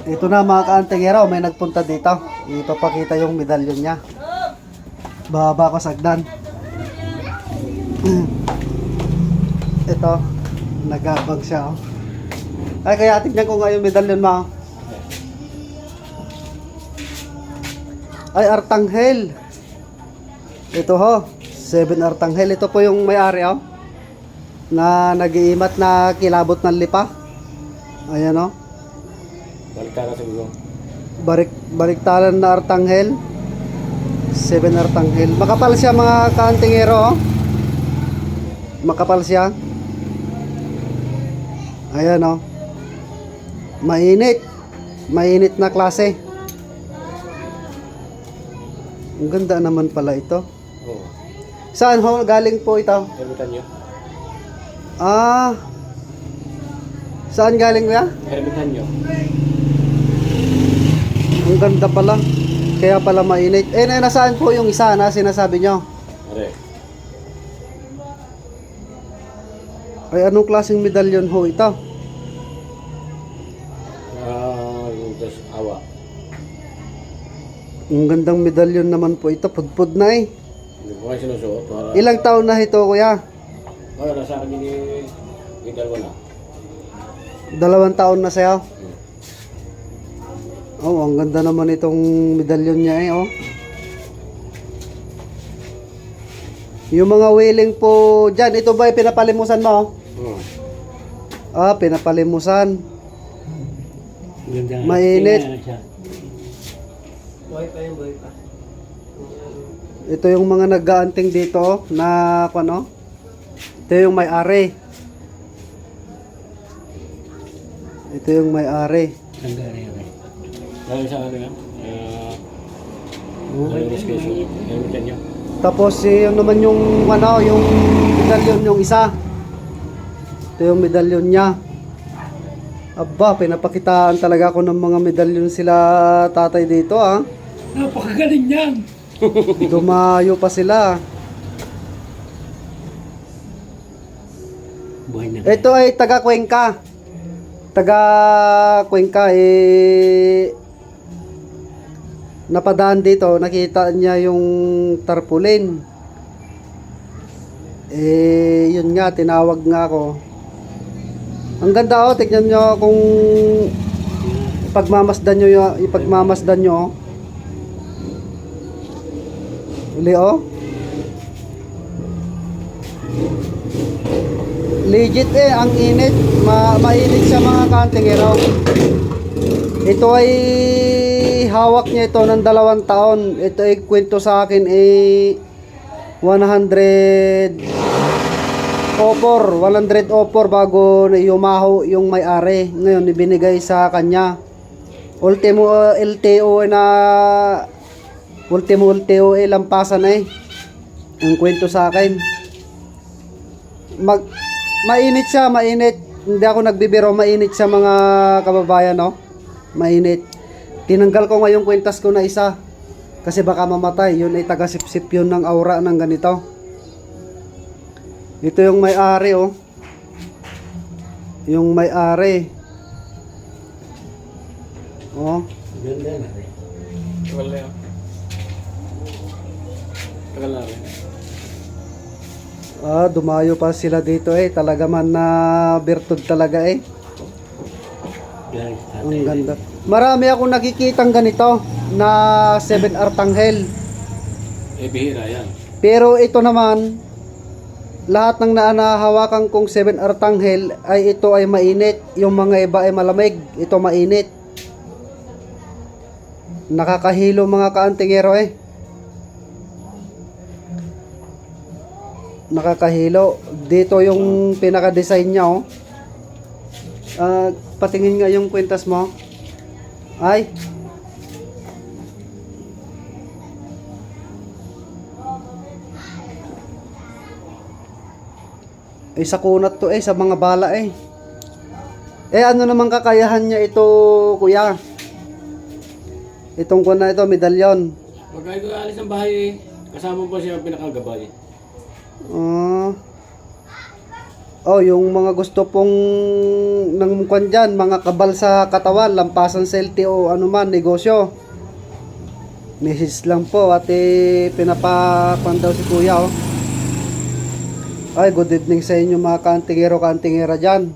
Ito na mga kaantingero, may nagpunta dito. Ipapakita yung medalyon niya. Baba ko sagdan. Ito, nagabag siya. Oh. Ay, kaya tignan ko nga yung medalyon mo. Ay, Artanghel. Ito ho, 7 Artanghel. Ito po yung may-ari oh, na nag-iimat na kilabot ng lipa. Ayan oh. Baliktaran sa gulo. Baliktaran na Artanghel. 7 Artanghel. Makapal siya mga kaantingero oh. Makapal siya. Ayan oh. Mainit. Mainit na klase. Ang ganda naman pala ito. Oo. Saan ho galing po ito? Hermitan nyo. Ah. Saan galing kuya? Hermitan nyo. Ang ganda pala. Kaya pala mainit. Eh, nasaan po yung isa na sinasabi nyo? Are. Ay, anong klaseng medalyon ho ito? Yung dos awa. Ang gandang medalyon naman po ito. Pudpud na eh. Hindi ko kayo sinusuot. Para... Ilang taon na ito kuya? Oh, nasa akin yung dalawa na. 2 taon na siya. Oh, ang ganda naman itong medalyon niya eh, oh. Yung mga willing po dyan, ito ba ay pinapalimusan mo? Ah, pinapalimusan. Mainit. Ito yung mga nag-aanting dito na ano? Ito yung may-ari. Ito yung may-ari. Dahil sa ano yan? Dahil sa kesyo. Hermitan nyo. Tapos yung naman yung ano, yung medalyon yung isa. Ito yung medalyon niya. Aba, pinapakitaan talaga ako ng mga medalyon sila tatay dito ah. Napakagaling yan! Dumayo pa sila. Ito ay taga Cuenca. Taga Cuenca eh, napadaan dito, nakita niya yung tarpaulin. Eh, yun nga, tinawag nga ako. Ang ganda oh, tignan nyo kung ipagmamasdan nyo oh. Uli oh. Legit eh, ang init. Mainit siya mga kaantingero. Ito ay hawak niya ito ng 2 taon. Ito ay kwento sa akin ay 100 offer bago yumaho yung may-ari. Ngayon ibinigay sa kanya. Ultimo LTO na ultimo lampasan eh. Ang kwento sa akin. Mainit siya, mainit. Hindi ako nagbibiro, mainit siya mga kababayan, no? Mainit. Tinanggal ko ngayong kwentas ko na isa. Kasi baka mamatay. Yun ay taga-sip-sip yun ng aura ng ganito. Ito yung may-ari, oh. Yung may-ari. Oh. Ganda na rin. Tagal na yan. Tagal na rin. Ah, dumayo pa sila dito eh. Talaga man na birtud talaga eh. Ang ganda. Marami akong nakikitang ganito na 7 Artanghel. Eh, bihira yan. Pero ito naman, lahat ng nahahawakan kong 7 Artanghel ay ito ay mainit. Yung mga iba ay malamig. Ito mainit. Nakakahilo mga kaantingero eh. Nakakahilo. Dito yung pinaka-design niya oh. Patingin nga yung kwintas mo. Ay. Ay sa kunat to eh, sa mga bala eh. Eh ano naman kakayahan niya ito, kuya? Itong kuna ito, medalyon. Pag kayo alis ng bahay, kasama po siya pinakagabay. Oh, yung mga gusto pong ng kwan dyan, mga kabal sa katawan, lampasan sa LTO, ano man, negosyo. Message lang po at pinapakuan daw si kuya oh. Ay, good evening sa inyo mga kantingero, kantingera dyan.